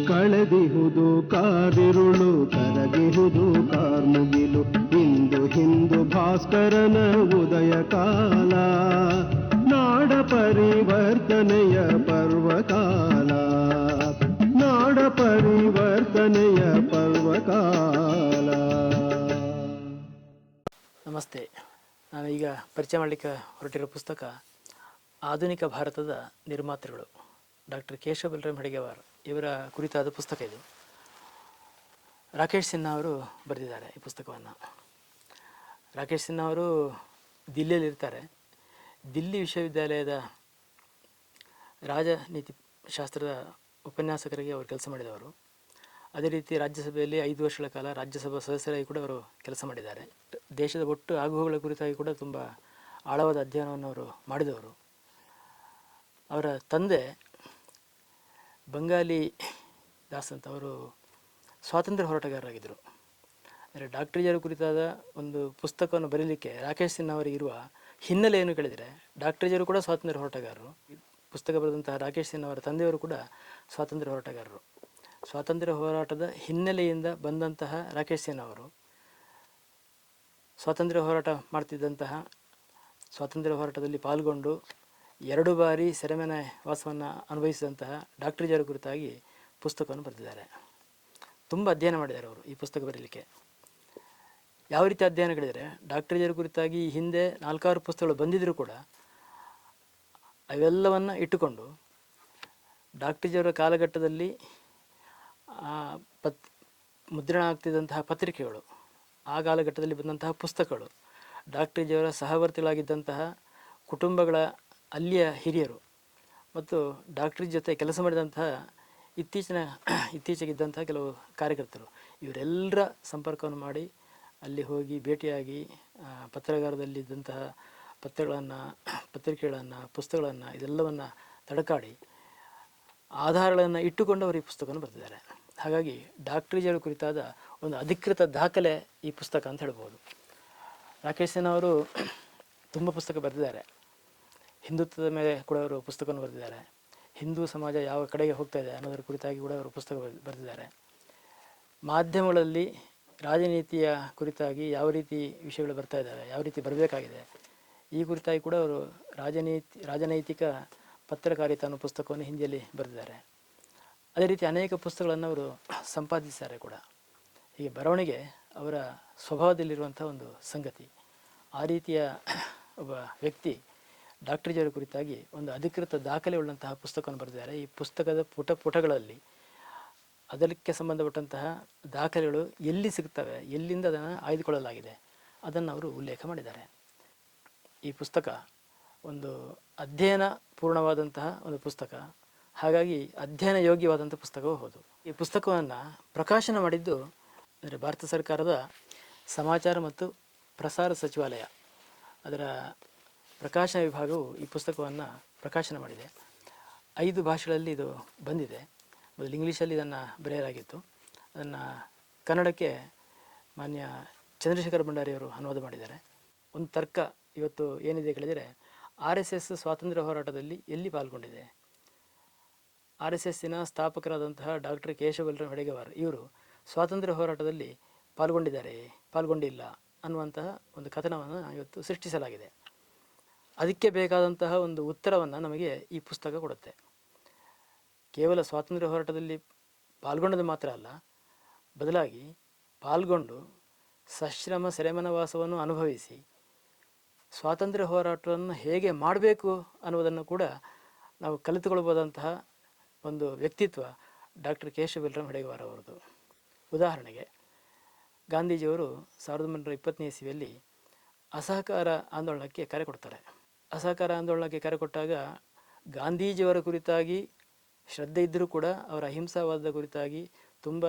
ಕಳೆದಿಹುದು ಕಾದಿರುಳು ಕರಗಿಹುದು ಕಾರ್ಮುಗಿಲು ಇಂದು ಹಿಂದು ಭಾಸ್ಕರನ ಉದಯ ಕಾಲ ನಾಡ ಪರಿವರ್ತನೆಯ ಪರ್ವಕಾಲ ನಾಡ ಪರಿವರ್ತನೆಯ ಪರ್ವಕಾಲ. ನಮಸ್ತೆ. ನಾನು ಈಗ ಪರಿಚಯ ಮಾಡಲಿಕ್ಕೆ ಹೊರಟಿರೋ ಪುಸ್ತಕ ಆಧುನಿಕ ಭಾರತದ ನಿರ್ಮಾತೃಗಳು, ಡಾಕ್ಟರ್ ಕೇಶವ ಬಲರಾಮ್ ಹೆಡ್ಗೇವಾರ್ ಇವರ ಕುರಿತಾದ ಪುಸ್ತಕ ಇದು. ರಾಕೇಶ್ ಸಿನ್ಹಾ ಅವರು ಬರೆದಿದ್ದಾರೆ ಈ ಪುಸ್ತಕವನ್ನು. ರಾಕೇಶ್ ಸಿನ್ಹಾ ಅವರು ದಿಲ್ಲಿಯಲ್ಲಿರ್ತಾರೆ. ದಿಲ್ಲಿ ವಿಶ್ವವಿದ್ಯಾಲಯದ ರಾಜನೀತಿ ಶಾಸ್ತ್ರದ ಉಪನ್ಯಾಸಕರಿಗೆ ಅವರು ಕೆಲಸ ಮಾಡಿದವರು. ಅದೇ ರೀತಿ ರಾಜ್ಯಸಭೆಯಲ್ಲಿ 5 ವರ್ಷಗಳ ಕಾಲ ರಾಜ್ಯಸಭಾ ಸದಸ್ಯರಾಗಿ ಕೂಡ ಅವರು ಕೆಲಸ ಮಾಡಿದ್ದಾರೆ. ದೇಶದ ಒಟ್ಟು ಆಗುಹೋಗುಗಳ ಕುರಿತಾಗಿ ಕೂಡ ತುಂಬ ಆಳವಾದ ಅಧ್ಯಯನವನ್ನು ಅವರು ಮಾಡಿದವರು. ಅವರ ತಂದೆ ಬಂಗಾಲಿ ದಾಸ್ ಅಂತ, ಅವರು ಸ್ವಾತಂತ್ರ್ಯ ಹೋರಾಟಗಾರರಾಗಿದ್ದರು. ಅಂದರೆ ಡಾಕ್ಟರ್ ಜಿಯವರ ಕುರಿತಾದ ಒಂದು ಪುಸ್ತಕವನ್ನು ಬರೀಲಿಕ್ಕೆ ರಾಕೇಶ್ ಸಿನ್ಹಾ ಅವರಿಗೆ ಇರುವ ಹಿನ್ನೆಲೆ ಏನು ಕೇಳಿದರೆ, ಡಾಕ್ಟರ್ ಜಿಯವರು ಕೂಡ ಸ್ವಾತಂತ್ರ್ಯ ಹೋರಾಟಗಾರರು. ಪುಸ್ತಕ ಬರೆದಂತಹ ರಾಕೇಶ್ ಸಿನ್ಹಾ ಅವರ ತಂದೆಯವರು ಕೂಡ ಸ್ವಾತಂತ್ರ್ಯ ಹೋರಾಟಗಾರರು. ಸ್ವಾತಂತ್ರ್ಯ ಹೋರಾಟದ ಹಿನ್ನೆಲೆಯಿಂದ ಬಂದಂತಹ ರಾಕೇಶ್ ಸಿನ್ಹಾ ಅವರು ಸ್ವಾತಂತ್ರ್ಯ ಹೋರಾಟ ಮಾಡ್ತಿದ್ದಂತಹ, ಸ್ವಾತಂತ್ರ್ಯ ಹೋರಾಟದಲ್ಲಿ ಪಾಲ್ಗೊಂಡು 2 ಬಾರಿ ಸೆರೆಮನೆ ವಾಸವನ್ನು ಅನುಭವಿಸಿದಂತಹ ಡಾಕ್ಟರ್ ಜಿಯವರ ಕುರಿತಾಗಿ ಪುಸ್ತಕವನ್ನು ಬರೆದಿದ್ದಾರೆ. ತುಂಬ ಅಧ್ಯಯನ ಮಾಡಿದ್ದಾರೆ ಅವರು ಈ ಪುಸ್ತಕ ಬರೀಲಿಕ್ಕೆ. ಯಾವ ರೀತಿ ಅಧ್ಯಯನಗಳಿದರೆ, ಡಾಕ್ಟರ್ ಜಿಯವರ ಕುರಿತಾಗಿ ಈ ಹಿಂದೆ 4-6 ಪುಸ್ತಕಗಳು ಬಂದಿದ್ದರೂ ಕೂಡ ಅವೆಲ್ಲವನ್ನು ಇಟ್ಟುಕೊಂಡು ಡಾಕ್ಟರ್ ಜಿಯವರ ಕಾಲಘಟ್ಟದಲ್ಲಿ ಮುದ್ರಣ ಆಗ್ತಿದ್ದಂತಹ ಪತ್ರಿಕೆಗಳು, ಆ ಕಾಲಘಟ್ಟದಲ್ಲಿ ಬಂದಂತಹ ಪುಸ್ತಕಗಳು, ಡಾಕ್ಟರ್ ಜಿಯವರ ಸಹವರ್ತಿಗಳಾಗಿದ್ದಂತಹ ಕುಟುಂಬಗಳ ಅಲ್ಲಿಯ ಹಿರಿಯರು ಮತ್ತು ಡಾಕ್ಟರ್ ಜೊತೆ ಕೆಲಸ ಮಾಡಿದಂತಹ ಇತ್ತೀಚೆಗಿದ್ದಂತಹ ಕೆಲವು ಕಾರ್ಯಕರ್ತರು, ಇವರೆಲ್ಲರ ಸಂಪರ್ಕವನ್ನು ಮಾಡಿ ಅಲ್ಲಿ ಹೋಗಿ ಭೇಟಿಯಾಗಿ ಪತ್ರಾಗಾರದಲ್ಲಿದ್ದಂತಹ ಪತ್ರಿಕೆಗಳನ್ನು ಪುಸ್ತಕಗಳನ್ನು ಇದೆಲ್ಲವನ್ನು ತಡಕಾಡಿ ಆಧಾರಗಳನ್ನು ಇಟ್ಟುಕೊಂಡು ಅವರು ಈ ಪುಸ್ತಕವನ್ನು ಬರೆದಿದ್ದಾರೆ. ಹಾಗಾಗಿ ಡಾಕ್ಟರ್ ಜಿಯವರ ಕುರಿತಾದ ಒಂದು ಅಧಿಕೃತ ದಾಖಲೆ ಈ ಪುಸ್ತಕ ಅಂತ ಹೇಳ್ಬೋದು. ರಾಕೇಶ್ ಸಿನ್ಹಾ ಅವರು ತುಂಬ ಪುಸ್ತಕ ಬರೆದಿದ್ದಾರೆ. ಹಿಂದುತ್ವದ ಮೇಲೆ ಕೂಡ ಅವರು ಪುಸ್ತಕವನ್ನು ಬರೆದಿದ್ದಾರೆ. ಹಿಂದೂ ಸಮಾಜ ಯಾವ ಕಡೆಗೆ ಹೋಗ್ತಾ ಇದೆ ಅನ್ನೋದರ ಕುರಿತಾಗಿ ಕೂಡ ಅವರು ಪುಸ್ತಕ ಬರೆದಿದ್ದಾರೆ. ಮಾಧ್ಯಮಗಳಲ್ಲಿ ರಾಜನೀತಿಯ ಕುರಿತಾಗಿ ಯಾವ ರೀತಿ ವಿಷಯಗಳು ಬರ್ತಾ ಇದ್ದಾವೆ, ಯಾವ ರೀತಿ ಬರಬೇಕಾಗಿದೆ, ಈ ಕುರಿತಾಗಿ ಕೂಡ ಅವರು ರಾಜನೈತಿಕ ಪತ್ರಕಾರಿತಾ ಅನ್ನೋ ಪುಸ್ತಕವನ್ನು ಹಿಂದಿಯಲ್ಲಿ ಬರೆದಿದ್ದಾರೆ. ಅದೇ ರೀತಿ ಅನೇಕ ಪುಸ್ತಕಗಳನ್ನು ಅವರು ಸಂಪಾದಿಸಿದ್ದಾರೆ ಕೂಡ. ಹೀಗೆ ಬರವಣಿಗೆ ಅವರ ಸ್ವಭಾವದಲ್ಲಿರುವಂಥ ಒಂದು ಸಂಗತಿ. ಆ ರೀತಿಯ ಒಬ್ಬ ವ್ಯಕ್ತಿ ಡಾಕ್ಟರ್ ಜಿಯವರ ಕುರಿತಾಗಿ ಒಂದು ಅಧಿಕೃತ ದಾಖಲೆ ಉಳ್ಳಂತಹ ಪುಸ್ತಕವನ್ನು ಬರೆದಿದ್ದಾರೆ. ಈ ಪುಸ್ತಕದ ಪುಟಗಳಲ್ಲಿ ಅದಕ್ಕೆ ಸಂಬಂಧಪಟ್ಟಂತಹ ದಾಖಲೆಗಳು ಎಲ್ಲಿ ಸಿಗ್ತವೆ, ಎಲ್ಲಿಂದ ಅದನ್ನು ಆಯ್ದುಕೊಳ್ಳಲಾಗಿದೆ, ಅದನ್ನು ಅವರು ಉಲ್ಲೇಖ ಮಾಡಿದ್ದಾರೆ. ಈ ಪುಸ್ತಕ ಒಂದು ಅಧ್ಯಯನ ಪೂರ್ಣವಾದಂತಹ ಒಂದು ಪುಸ್ತಕ. ಹಾಗಾಗಿ ಅಧ್ಯಯನ ಯೋಗ್ಯವಾದಂಥ ಪುಸ್ತಕವೂ ಹೌದು. ಈ ಪುಸ್ತಕವನ್ನು ಪ್ರಕಾಶನ ಮಾಡಿದ್ದು ಅಂದರೆ ಭಾರತ ಸರ್ಕಾರದ ಸಮಾಚಾರ ಮತ್ತು ಪ್ರಸಾರ ಸಚಿವಾಲಯ, ಅದರ ಪ್ರಕಾಶನ ವಿಭಾಗವು ಈ ಪುಸ್ತಕವನ್ನು ಪ್ರಕಾಶನ ಮಾಡಿದೆ. 5 ಭಾಷೆಗಳಲ್ಲಿ ಇದು ಬಂದಿದೆ. ಮೊದಲು ಇಂಗ್ಲೀಷಲ್ಲಿ ಇದನ್ನು ಬರೆಯಲಾಗಿತ್ತು. ಅದನ್ನು ಕನ್ನಡಕ್ಕೆ ಮಾನ್ಯ ಚಂದ್ರಶೇಖರ ಭಂಡಾರಿಯವರು ಅನುವಾದ ಮಾಡಿದ್ದಾರೆ. ಒಂದು ತರ್ಕ ಇವತ್ತು ಏನಿದೆ ಕೇಳಿದರೆ, RSS ಸ್ವಾತಂತ್ರ್ಯ ಹೋರಾಟದಲ್ಲಿ ಎಲ್ಲಿ ಪಾಲ್ಗೊಂಡಿದೆ? RSSನ ಸ್ಥಾಪಕರಾದಂತಹ ಡಾಕ್ಟರ್ ಕೇಶವ ಬಲರಾಮ್ ಹೆಡ್ಗೇವಾರ್ ಇವರು ಸ್ವಾತಂತ್ರ್ಯ ಹೋರಾಟದಲ್ಲಿ ಪಾಲ್ಗೊಂಡಿಲ್ಲ ಅನ್ನುವಂತಹ ಒಂದು ಕಥನವನ್ನು ಇವತ್ತು ಸೃಷ್ಟಿಸಲಾಗಿದೆ. ಅದಕ್ಕೆ ಬೇಕಾದಂತಹ ಒಂದು ಉತ್ತರವನ್ನು ನಮಗೆ ಈ ಪುಸ್ತಕ ಕೊಡುತ್ತೆ. ಕೇವಲ ಸ್ವಾತಂತ್ರ್ಯ ಹೋರಾಟದಲ್ಲಿ ಪಾಲ್ಗೊಂಡದ್ದು ಮಾತ್ರ ಅಲ್ಲ, ಬದಲಾಗಿ ಪಾಲ್ಗೊಂಡು ಸಶ್ರಮ ಸೆರೆಮನವಾಸವನ್ನು ಅನುಭವಿಸಿ ಸ್ವಾತಂತ್ರ್ಯ ಹೋರಾಟವನ್ನು ಹೇಗೆ ಮಾಡಬೇಕು ಅನ್ನೋದನ್ನು ಕೂಡ ನಾವು ಕಲಿತುಕೊಳ್ಬೋದಂತಹ ಒಂದು ವ್ಯಕ್ತಿತ್ವ ಡಾಕ್ಟರ್ ಕೇಶವ ಬಲರಾಮ್ ಹೆಡ್ಗೇವಾರ್ ಅವರದು. ಉದಾಹರಣೆಗೆ, ಗಾಂಧೀಜಿಯವರು 1920ನೇ ಇಸವಿಯಲ್ಲಿ ಅಸಹಕಾರ ಆಂದೋಲನಕ್ಕೆ ಕರೆ ಕೊಡ್ತಾರೆ. ಅಸಹಕಾರ ಆಂದೋಲನಕ್ಕೆ ಕರೆ ಕೊಟ್ಟಾಗ ಗಾಂಧೀಜಿಯವರ ಕುರಿತಾಗಿ ಶ್ರದ್ಧೆ ಇದ್ದರೂ ಕೂಡ ಅವರ ಅಹಿಂಸಾವಾದದ ಕುರಿತಾಗಿ ತುಂಬ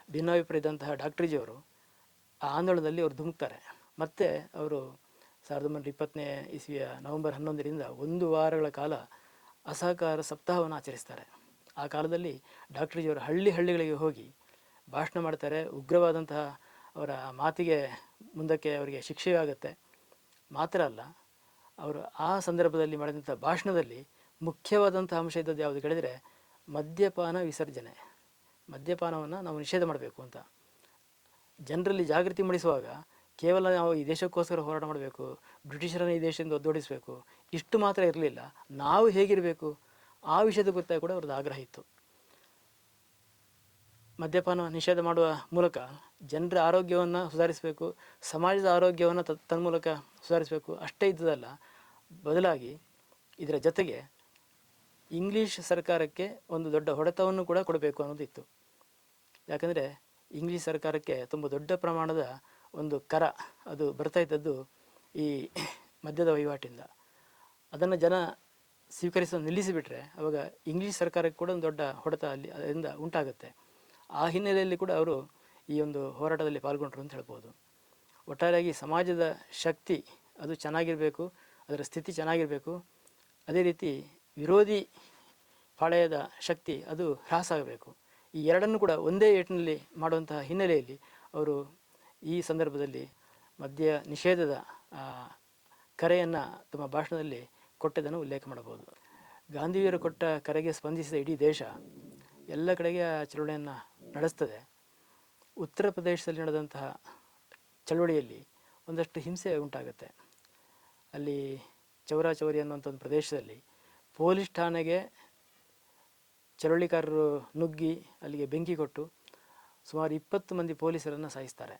ಭಿನ್ನಾಭಿಪ್ರಾಯ ಇದ್ದಂತಹ ಡಾಕ್ಟರ್ ಜಿಯವರು ಆ ಆಂದೋಲನದಲ್ಲಿ ಅವರು ಧುಮುಕ್ತಾರೆ. ಮತ್ತು ಅವರು 1920ನೇ ಇಸವಿಯ ನವೆಂಬರ್ 11ರಿಂದ 1 ವಾರಗಳ ಕಾಲ ಅಸಹಕಾರ ಸಪ್ತಾಹವನ್ನು ಆಚರಿಸ್ತಾರೆ. ಆ ಕಾಲದಲ್ಲಿ ಡಾಕ್ಟರ್ ಜಿಯವರು ಹಳ್ಳಿಗಳಿಗೆ ಹೋಗಿ ಭಾಷಣ ಮಾಡ್ತಾರೆ. ಉಗ್ರವಾದಂತಹ ಅವರ ಮಾತಿಗೆ ಮುಂದಕ್ಕೆ ಅವರಿಗೆ ಶಿಕ್ಷೆಯಾಗುತ್ತೆ. ಮಾತ್ರ ಅಲ್ಲ, ಅವರು ಆ ಸಂದರ್ಭದಲ್ಲಿ ಮಾಡಿದಂಥ ಭಾಷಣದಲ್ಲಿ ಮುಖ್ಯವಾದಂಥ ಅಂಶ ಇದ್ದದ್ದು ಯಾವುದು ಕೇಳಿದರೆ ಮದ್ಯಪಾನ ವಿಸರ್ಜನೆ. ಮದ್ಯಪಾನವನ್ನು ನಾವು ನಿಷೇಧ ಮಾಡಬೇಕು ಅಂತ. ಜನರಲ್ಲಿ ಜಾಗೃತಿ ಮೂಡಿಸುವಾಗ ಕೇವಲ ನಾವು ಈ ದೇಶಕ್ಕೋಸ್ಕರ ಹೋರಾಟ ಮಾಡಬೇಕು, ಬ್ರಿಟಿಷರನ್ನು ಈ ದೇಶದಿಂದ ಒದ್ದೋಡಿಸಬೇಕು, ಇಷ್ಟು ಮಾತ್ರ ಇರಲಿಲ್ಲ. ನಾವು ಹೇಗಿರಬೇಕು ಆ ವಿಷಯದ ಕುರಿತಾಗಿ ಕೂಡ ಅವ್ರದ್ದು ಆಗ್ರಹ ಇತ್ತು. ಮದ್ಯಪಾನ ನಿಷೇಧ ಮಾಡುವ ಮೂಲಕ ಜನರ ಆರೋಗ್ಯವನ್ನು ಸುಧಾರಿಸಬೇಕು, ಸಮಾಜದ ಆರೋಗ್ಯವನ್ನು ತನ್ಮೂಲಕ ಸುಧಾರಿಸಬೇಕು ಅಷ್ಟೇ ಇದ್ದದಲ್ಲ, ಬದಲಾಗಿ ಇದರ ಜೊತೆಗೆ ಇಂಗ್ಲೀಷ್ ಸರ್ಕಾರಕ್ಕೆ ಒಂದು ದೊಡ್ಡ ಹೊಡೆತವನ್ನು ಕೂಡ ಕೊಡಬೇಕು ಅನ್ನೋದಿತ್ತು. ಯಾಕಂದರೆ ಇಂಗ್ಲೀಷ್ ಸರ್ಕಾರಕ್ಕೆ ತುಂಬ ದೊಡ್ಡ ಪ್ರಮಾಣದ ಒಂದು ಕರ ಅದು ಬರ್ತಾ ಇದ್ದದ್ದು ಈ ಮದ್ಯದ ವಹಿವಾಟಿಂದ. ಅದನ್ನು ಜನ ಸ್ವೀಕರಿಸೋದು ನಿಲ್ಲಿಸಿಬಿಟ್ರೆ ಆವಾಗ ಇಂಗ್ಲೀಷ್ ಸರ್ಕಾರಕ್ಕೆ ಕೂಡ ಒಂದು ದೊಡ್ಡ ಹೊಡೆತ ಅಲ್ಲಿ ಅದರಿಂದ ಉಂಟಾಗುತ್ತೆ. ಆ ಹಿನ್ನೆಲೆಯಲ್ಲಿ ಕೂಡ ಅವರು ಈ ಒಂದು ಹೋರಾಟದಲ್ಲಿ ಪಾಲ್ಗೊಂಡ್ರು ಅಂತ ಹೇಳ್ಬೋದು. ಒಟ್ಟಾರೆಯಾಗಿ ಸಮಾಜದ ಶಕ್ತಿ ಅದು ಚೆನ್ನಾಗಿರಬೇಕು, ಅದರ ಸ್ಥಿತಿ ಚೆನ್ನಾಗಿರಬೇಕು, ಅದೇ ರೀತಿ ವಿರೋಧಿ ಪಾಳೆಯದ ಶಕ್ತಿ ಅದು ಹ್ರಾಸ ಆಗಬೇಕು. ಈ ಎರಡನ್ನೂ ಕೂಡ ಒಂದೇ ಏಟಿನಲ್ಲಿ ಮಾಡುವಂತಹ ಹಿನ್ನೆಲೆಯಲ್ಲಿ ಅವರು ಈ ಸಂದರ್ಭದಲ್ಲಿ ಮದ್ಯ ನಿಷೇಧದ ಕರೆಯನ್ನು ತಮ್ಮ ಭಾಷಣದಲ್ಲಿ ಕೊಟ್ಟದನ್ನು ಉಲ್ಲೇಖ ಮಾಡಬಹುದು. ಗಾಂಧಿಯವರು ಕೊಟ್ಟ ಕರೆಗೆ ಸ್ಪಂದಿಸಿದ ಇಡೀ ದೇಶ ಎಲ್ಲ ಕಡೆಗೆ ಆ ಚಳುವಳಿಯನ್ನು ನಡೆಸ್ತದೆ. ಉತ್ತರ ಪ್ರದೇಶದಲ್ಲಿ ನಡೆದಂತಹ ಚಳುವಳಿಯಲ್ಲಿ ಒಂದಷ್ಟು ಹಿಂಸೆ ಉಂಟಾಗುತ್ತೆ. ಅಲ್ಲಿ ಚೌರಾಚೌರಿ ಅನ್ನುವಂಥ ಒಂದು ಪ್ರದೇಶದಲ್ಲಿ ಪೊಲೀಸ್ ಠಾಣೆಗೆ ಚಳುವಳಿಕಾರರು ನುಗ್ಗಿ ಅಲ್ಲಿಗೆ ಬೆಂಕಿ ಕೊಟ್ಟು ಸುಮಾರು 20 ಮಂದಿ ಪೊಲೀಸರನ್ನು ಸಾಯಿಸ್ತಾರೆ.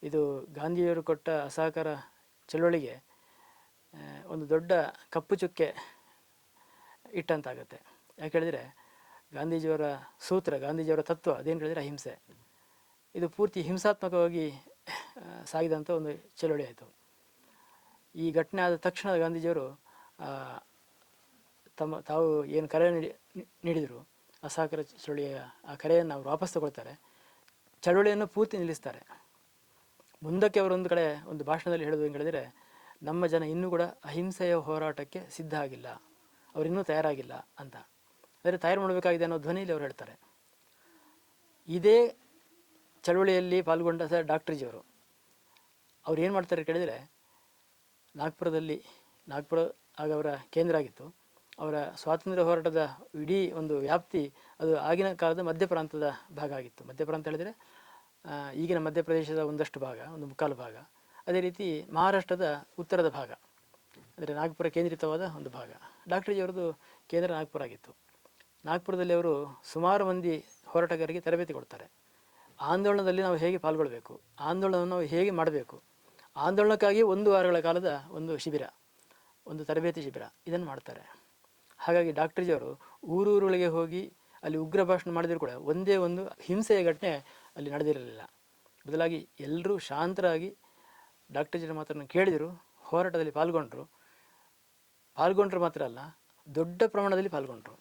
ಇದು ಗಾಂಧಿಯವರು ಕೊಟ್ಟ ಅಸಹಕಾರ ಚಳುವಳಿಗೆ ಒಂದು ದೊಡ್ಡ ಕಪ್ಪು ಚುಕ್ಕೆ ಇಟ್ಟಂತಾಗುತ್ತೆ. ಯಾಕೆ ಹೇಳಿದರೆ ಗಾಂಧೀಜಿಯವರ ಸೂತ್ರ, ಗಾಂಧೀಜಿಯವರ ತತ್ವ ಅದೇನು ಹೇಳಿದರೆ ಅಹಿಂಸೆ. ಇದು ಪೂರ್ತಿ ಹಿಂಸಾತ್ಮಕವಾಗಿ ಸಾಗಿದಂಥ ಒಂದು ಚಳುವಳಿ ಆಯಿತು. ಈ ಘಟನೆ ಆದ ತಕ್ಷಣ ಗಾಂಧೀಜಿಯವರು ತಾವು ಏನು ಕರೆ ನೀಡಿದರು ಅಸಹಕಾರ ಚಳುವಳಿಯ ಆ ಕರೆಯನ್ನು ಅವರು ವಾಪಸ್ ತಗೊಳ್ತಾರೆ. ಚಳುವಳಿಯನ್ನು ಪೂರ್ತಿ ನಿಲ್ಲಿಸ್ತಾರೆ. ಮುಂದಕ್ಕೆ ಅವರು ಒಂದು ಕಡೆ ಒಂದು ಭಾಷಣದಲ್ಲಿ ಹೇಳೋದು ಹೆಂಗೆ ಹೇಳಿದರೆ, ನಮ್ಮ ಜನ ಇನ್ನೂ ಕೂಡ ಅಹಿಂಸೆಯ ಹೋರಾಟಕ್ಕೆ ಸಿದ್ಧ ಆಗಿಲ್ಲ, ಅವರಿನ್ನೂ ತಯಾರಾಗಿಲ್ಲ ಅಂತ. ಅಂದರೆ ತಯಾರು ಮಾಡಬೇಕಾಗಿದೆ ಅನ್ನೋ ಧ್ವನಿಯಲ್ಲಿ ಅವರು ಹೇಳ್ತಾರೆ. ಇದೇ ಚಳುವಳಿಯಲ್ಲಿ ಪಾಲ್ಗೊಂಡ ಡಾಕ್ಟರ್ ಜಿಯವರು ಅವ್ರು ಏನು ಮಾಡ್ತಾರೆ ಕೇಳಿದರೆ, ನಾಗ್ಪುರ ಆಗ ಅವರ ಕೇಂದ್ರ ಆಗಿತ್ತು. ಅವರ ಸ್ವಾತಂತ್ರ್ಯ ಹೋರಾಟದ ಇಡೀ ಒಂದು ವ್ಯಾಪ್ತಿ ಅದು ಆಗಿನ ಕಾಲದ ಮಧ್ಯಪ್ರಾಂತದ ಭಾಗ ಆಗಿತ್ತು. ಮಧ್ಯಪ್ರಾಂತ ಹೇಳಿದರೆ ಈಗಿನ ಮಧ್ಯಪ್ರದೇಶದ ಒಂದಷ್ಟು ಭಾಗ, ಒಂದು ಮುಕ್ಕಾಲು ಭಾಗ. ಅದೇ ರೀತಿ ಮಹಾರಾಷ್ಟ್ರದ ಉತ್ತರದ ಭಾಗ, ಅಂದರೆ ನಾಗ್ಪುರ ಕೇಂದ್ರಿತವಾದ ಒಂದು ಭಾಗ. ಡಾಕ್ಟರ್ ಜಿಯವರದು ಕೇಂದ್ರ ನಾಗ್ಪುರ ಆಗಿತ್ತು. ನಾಗ್ಪುರದಲ್ಲಿ ಅವರು ಸುಮಾರು ಮಂದಿ ಹೋರಾಟಗಾರರಿಗೆ ತರಬೇತಿ ಕೊಡ್ತಾರೆ. ಆಂದೋಲನದಲ್ಲಿ ನಾವು ಹೇಗೆ ಪಾಲ್ಗೊಳ್ಬೇಕು, ಆಂದೋಲನವನ್ನು ನಾವು ಹೇಗೆ ಮಾಡಬೇಕು, ಆಂದೋಲನಕ್ಕಾಗಿ 1 ವಾರಗಳ ಕಾಲದ ಒಂದು ಶಿಬಿರ, ಒಂದು ತರಬೇತಿ ಶಿಬಿರ ಇದನ್ನು ಮಾಡ್ತಾರೆ. ಹಾಗಾಗಿ ಡಾಕ್ಟರ್ ಜಿಯವರು ಊರೂರುಗಳಿಗೆ ಹೋಗಿ ಅಲ್ಲಿ ಉಗ್ರ ಭಾಷಣ ಮಾಡಿದರೂ ಕೂಡ ಒಂದೇ ಒಂದು ಹಿಂಸೆಯ ಘಟನೆ ಅಲ್ಲಿ ನಡೆದಿರಲಿಲ್ಲ. ಬದಲಾಗಿ ಎಲ್ಲರೂ ಶಾಂತರಾಗಿ ಡಾಕ್ಟರ್ ಜಿಯವರ ಮಾತನ್ನು ಕೇಳಿದರು, ಹೋರಾಟದಲ್ಲಿ ಪಾಲ್ಗೊಂಡ್ರು ಮಾತ್ರ ಅಲ್ಲ, ದೊಡ್ಡ ಪ್ರಮಾಣದಲ್ಲಿ ಪಾಲ್ಗೊಂಡ್ರು.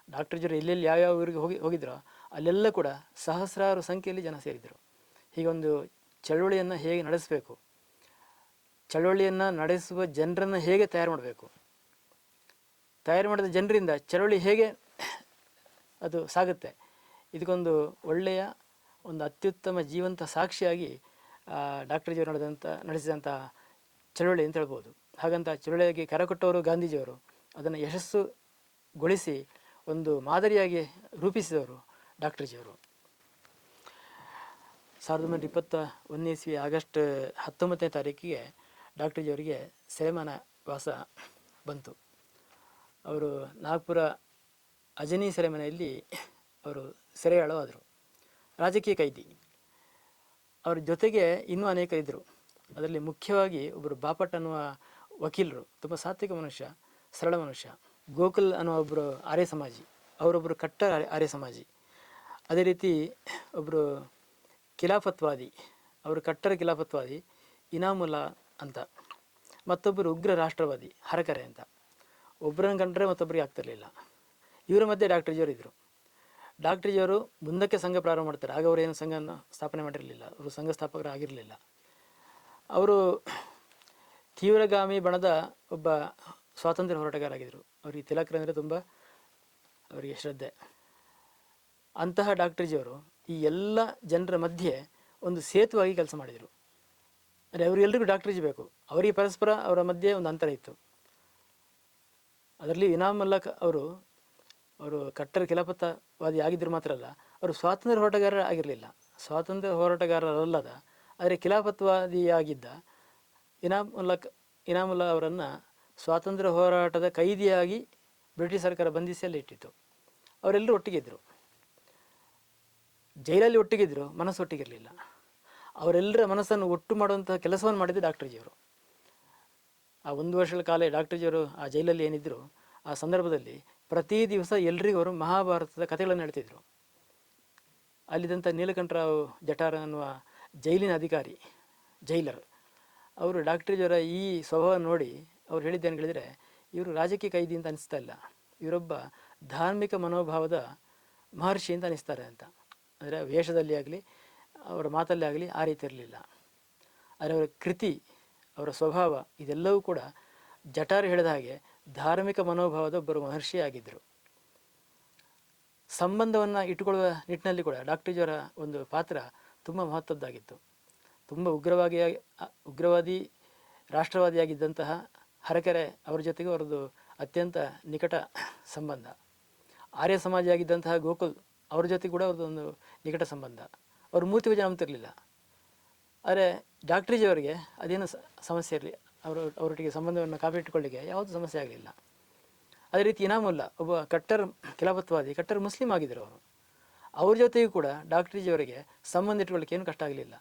ಡಾಕ್ಟರ್ ಜಿಯವರು ಎಲ್ಲೆಲ್ಲಿ ಯಾವ್ಯಾವ ಊರಿಗೆ ಹೋಗಿದ್ರೋ ಅಲ್ಲೆಲ್ಲ ಕೂಡ ಸಹಸ್ರಾರು ಸಂಖ್ಯೆಯಲ್ಲಿ ಜನ ಸೇರಿದರು. ಹೀಗೊಂದು ಚಳುವಳಿಯನ್ನು ಹೇಗೆ ನಡೆಸಬೇಕು, ಚಳುವಳಿಯನ್ನು ನಡೆಸುವ ಜನರನ್ನು ಹೇಗೆ ತಯಾರು ಮಾಡಬೇಕು, ತಯಾರು ಮಾಡಿದ ಜನರಿಂದ ಚಳುವಳಿ ಹೇಗೆ ಅದು ಸಾಗುತ್ತೆ, ಇದಕ್ಕೊಂದು ಒಳ್ಳೆಯ ಒಂದು ಅತ್ಯುತ್ತಮ ಜೀವಂತ ಸಾಕ್ಷಿಯಾಗಿ ಡಾಕ್ಟರ್ ಜಿಯವರು ನಡೆಸಿದಂಥ ಚಳುವಳಿ ಅಂತ ಹೇಳ್ಬೋದು. ಹಾಗಂತ ಚಳುವಳಿಯಾಗಿ ಕರೆಕೊಟ್ಟವರು ಗಾಂಧೀಜಿಯವರು, ಅದನ್ನು ಯಶಸ್ಸುಗೊಳಿಸಿ ಒಂದು ಮಾದರಿಯಾಗಿ ರೂಪಿಸಿದವರು ಡಾಕ್ಟರ್ ಜಿಯವರು. 1921 ಇಸ್ವಿ ಆಗಸ್ಟ್ 19ನೇ ತಾರೀಕಿಗೆ ಡಾಕ್ಟರ್ ಜಿಯವರಿಗೆ ಸೆರೆಮನೆ ವಾಸ ಬಂತು. ಅವರು ನಾಗ್ಪುರ ಅಜನಿ ಸೆರೆಮನೆಯಲ್ಲಿ ಅವರು ಸೆರೆಯಾಳಾದರು, ರಾಜಕೀಯ ಕೈದಿ. ಅವ್ರ ಜೊತೆಗೆ ಇನ್ನೂ ಅನೇಕರಿದ್ದರು. ಅದರಲ್ಲಿ ಮುಖ್ಯವಾಗಿ ಒಬ್ಬರು ಬಾಪಟ್ ಅನ್ನುವ ವಕೀಲರು, ತುಂಬ ಸಾತ್ವಿಕ ಮನುಷ್ಯ, ಸರಳ ಮನುಷ್ಯ. ಗೋಕುಲ್ ಅನ್ನುವ ಒಬ್ಬರು ಆರ್ಯ ಸಮಾಜಿ, ಅವರೊಬ್ಬರು ಕಟ್ಟರ್ ಆರ್ಯ ಸಮಾಜಿ. ಅದೇ ರೀತಿ ಒಬ್ಬರು ಖಿಲಾಫತ್ವಾದಿ, ಅವರು ಕಟ್ಟರ ಖಿಲಾಫತ್ವಾದಿ ಇನಾಮುಲ್ಲಾ ಅಂತ. ಮತ್ತೊಬ್ಬರು ಉಗ್ರ ರಾಷ್ಟ್ರವಾದಿ ಹರಕರೆ ಅಂತ. ಒಬ್ಬರನ್ನು ಕಂಡ್ರೆ ಮತ್ತೊಬ್ಬರಿಗೆ ಆಗ್ತಿರಲಿಲ್ಲ. ಇವರ ಮಧ್ಯೆ ಡಾಕ್ಟರ್ ಜಿಯವರು ಇದ್ದರು. ಡಾಕ್ಟರ್ ಜಿಯವರು ಮುಂದಕ್ಕೆ ಸಂಘ ಪ್ರಾರಂಭ ಮಾಡ್ತಾರೆ. ಆಗ ಅವರು ಏನು ಸಂಘವನ್ನು ಸ್ಥಾಪನೆ ಮಾಡಿರಲಿಲ್ಲ, ಅವರು ಸಂಘ ಸ್ಥಾಪಕರು ಆಗಿರಲಿಲ್ಲ. ಅವರು ತೀವ್ರಗಾಮಿ ಬಣದ ಒಬ್ಬ ಸ್ವಾತಂತ್ರ್ಯ ಹೋರಾಟಗಾರ ಆಗಿದ್ದರು. ಅವರಿಗೆ ತಿಲಕರಂದರೆ ತುಂಬ ಅವರಿಗೆ ಶ್ರದ್ಧೆ. ಅಂತಹ ಡಾಕ್ಟರ್ ಜಿಯವರು ಈ ಎಲ್ಲ ಜನರ ಮಧ್ಯೆ ಒಂದು ಸೇತುವಾಗಿ ಕೆಲಸ ಮಾಡಿದರು. ಅಂದರೆ ಅವರಿಗೆಲ್ಲರಿಗೂ ಡಾಕ್ಟರ್ ಜಿ ಬೇಕು, ಅವರಿಗೆ ಪರಸ್ಪರ ಅವರ ಮಧ್ಯೆ ಒಂದು ಅಂತರ ಇತ್ತು. ಅದರಲ್ಲಿ ಇನಾಮುಲ್ಲಾ ಅವರು ಅವರು ಕಟ್ಟರ್ ಖಿಲಾಫತ್ವಾದಿ ಆಗಿದ್ದರು ಮಾತ್ರ ಅಲ್ಲ, ಅವರು ಸ್ವಾತಂತ್ರ್ಯ ಹೋರಾಟಗಾರ ಆಗಿರಲಿಲ್ಲ. ಸ್ವಾತಂತ್ರ್ಯ ಹೋರಾಟಗಾರರಲ್ಲದ ಆದರೆ ಖಿಲಾಫತ್ವಾದಿಯಾಗಿದ್ದ ಇನಾಮುಲ್ಲಾ ಅವರನ್ನು ಸ್ವಾತಂತ್ರ್ಯ ಹೋರಾಟದ ಕೈದಿಯಾಗಿ ಬ್ರಿಟಿಷ್ ಸರ್ಕಾರ ಬಂಧಿಸಿ ಅಲ್ಲಿ ಇಟ್ಟಿತ್ತು. ಅವರೆಲ್ಲರೂ ಒಟ್ಟಿಗಿದ್ದರು, ಜೈಲಲ್ಲಿ ಒಟ್ಟಿಗಿದ್ದರು, ಮನಸ್ಸು ಒಟ್ಟಿಗಿರಲಿಲ್ಲ. ಅವರೆಲ್ಲರ ಮನಸ್ಸನ್ನು ಒಟ್ಟು ಮಾಡುವಂತಹ ಕೆಲಸವನ್ನು ಮಾಡಿದ್ದು ಡಾಕ್ಟರ್ಜಿಯವರು. ಆ 1 ವರ್ಷಗಳ ಕಾಲ ಡಾಕ್ಟರ್ಜಿಯವರು ಆ ಜೈಲಲ್ಲಿ ಏನಿದ್ದರು, ಆ ಸಂದರ್ಭದಲ್ಲಿ ಪ್ರತಿ ದಿವಸ ಎಲ್ರಿಗೂ ಅವರು ಮಹಾಭಾರತದ ಕಥೆಗಳನ್ನು ಹೇಳ್ತಿದ್ರು. ಅಲ್ಲಿದ್ದಂಥ ನೀಲಕಂಠರಾವ್ ಜಠಾರ ಅನ್ನುವ ಜೈಲಿನ ಅಧಿಕಾರಿ, ಜೈಲರ್, ಅವರು ಡಾಕ್ಟರ್ಜಿಯವರ ಈ ಸ್ವಭಾವ ನೋಡಿ ಅವ್ರು ಹೇಳಿದ್ದೇನು ಹೇಳಿದರೆ, ಇವರು ರಾಜಕೀಯ ಕೈದಿ ಅಂತ ಅನಿಸ್ತಾ ಇಲ್ಲ, ಇವರೊಬ್ಬ ಧಾರ್ಮಿಕ ಮನೋಭಾವದ ಮಹರ್ಷಿ ಅಂತ ಅನಿಸ್ತಾರೆ ಅಂತ. ಅಂದರೆ ವೇಷದಲ್ಲಿ ಆಗಲಿ ಅವರ ಮಾತಲ್ಲೇ ಆಗಲಿ ಆ ರೀತಿ ಇರಲಿಲ್ಲ. ಆದರೆ ಅವರ ಕೃತಿ, ಅವರ ಸ್ವಭಾವ ಇದೆಲ್ಲವೂ ಕೂಡ ಜಠಾರ್ ಹೇಳಿದ ಹಾಗೆ ಧಾರ್ಮಿಕ ಮನೋಭಾವದ ಒಬ್ಬರು ಮಹರ್ಷಿ ಆಗಿದ್ದರು. ಸಂಬಂಧವನ್ನು ಇಟ್ಟುಕೊಳ್ಳುವ ನಿಟ್ಟಿನಲ್ಲಿ ಕೂಡ ಡಾಕ್ಟರ್ಜಿಯವರ ಒಂದು ಪಾತ್ರ ತುಂಬ ಮಹತ್ವದ್ದಾಗಿತ್ತು. ತುಂಬ ಉಗ್ರವಾದಿ ರಾಷ್ಟ್ರವಾದಿಯಾಗಿದ್ದಂತಹ ಹರಕೆರೆ ಅವರ ಜೊತೆಗೆ ಅವರದ್ದು ಅತ್ಯಂತ ನಿಕಟ ಸಂಬಂಧ. ಆರ್ಯ ಸಮಾಜಿಯಾಗಿದ್ದಂತಹ ಗೋಕುಲ್ ಅವ್ರ ಜೊತೆ ಕೂಡ ಅವ್ರದ್ದು ಒಂದು ನಿಕಟ ಸಂಬಂಧ. ಅವರು ಮೂರ್ತಿ ಪೂಜೆ ನಂಬ್ತಿರಲಿಲ್ಲ. ಆದರೆ ಡಾಕ್ಟರ್ಜಿಯವರಿಗೆ ಅದೇನು ಸಮಸ್ಯೆ ಇರಲಿ, ಅವರೊಟ್ಟಿಗೆ ಸಂಬಂಧವನ್ನು ಕಾಪಿಟ್ಟುಕೊಳ್ಳಿಕ್ಕೆ ಯಾವುದೂ ಸಮಸ್ಯೆ ಆಗಲಿಲ್ಲ. ಅದೇ ರೀತಿ ಇನಾಮುಲ್ಲಾ ಒಬ್ಬ ಕಟ್ಟರ್ ಖಿಲಾಫತ್ವಾದಿ, ಕಟ್ಟರ್ ಮುಸ್ಲಿಂ ಆಗಿದ್ದರು ಅವರು. ಅವ್ರ ಜೊತೆಗೂ ಕೂಡ ಡಾಕ್ಟರ್ಜಿಯವರಿಗೆ ಸಂಬಂಧ ಇಟ್ಕೊಳ್ಳಿಕ್ಕೆ ಏನು ಕಷ್ಟ ಆಗಲಿಲ್ಲ.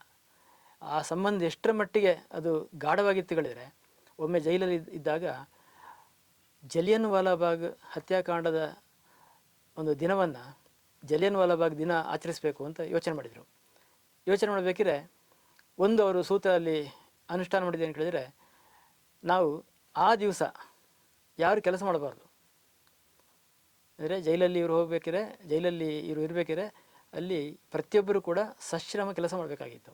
ಆ ಸಂಬಂಧ ಎಷ್ಟರ ಮಟ್ಟಿಗೆ ಅದು ಗಾಢವಾಗಿತ್ತು ಹೇಳಿದರೆ, ಒಮ್ಮೆ ಜೈಲಲ್ಲಿ ಇದ್ದಾಗ ಜಲಿಯನ್ ವಾಲಾಬಾಗ್ ಹತ್ಯಾಕಾಂಡದ ಒಂದು ದಿನವನ್ನು ಜಲಿಯನ್ ವಾಲಾಬಾಗ್ ದಿನ ಆಚರಿಸಬೇಕು ಅಂತ ಯೋಚನೆ ಮಾಡಿದರು. ಯೋಚನೆ ಮಾಡಬೇಕಿದ್ರೆ ಒಂದು ಅವರು ಸೂತ್ರದಲ್ಲಿ ಅನುಷ್ಠಾನ ಮಾಡಿದೆ ಅಂತ ಹೇಳಿದರೆ, ನಾವು ಆ ದಿವಸ ಯಾರು ಕೆಲಸ ಮಾಡಬಾರ್ದು. ಅಂದರೆ ಜೈಲಲ್ಲಿ ಇವರು ಹೋಗಬೇಕಿದ್ರೆ, ಜೈಲಲ್ಲಿ ಇವರು ಇರಬೇಕಿದ್ರೆ ಅಲ್ಲಿ ಪ್ರತಿಯೊಬ್ಬರು ಕೂಡ ಸಶ್ರಮ ಕೆಲಸ ಮಾಡಬೇಕಾಗಿತ್ತು.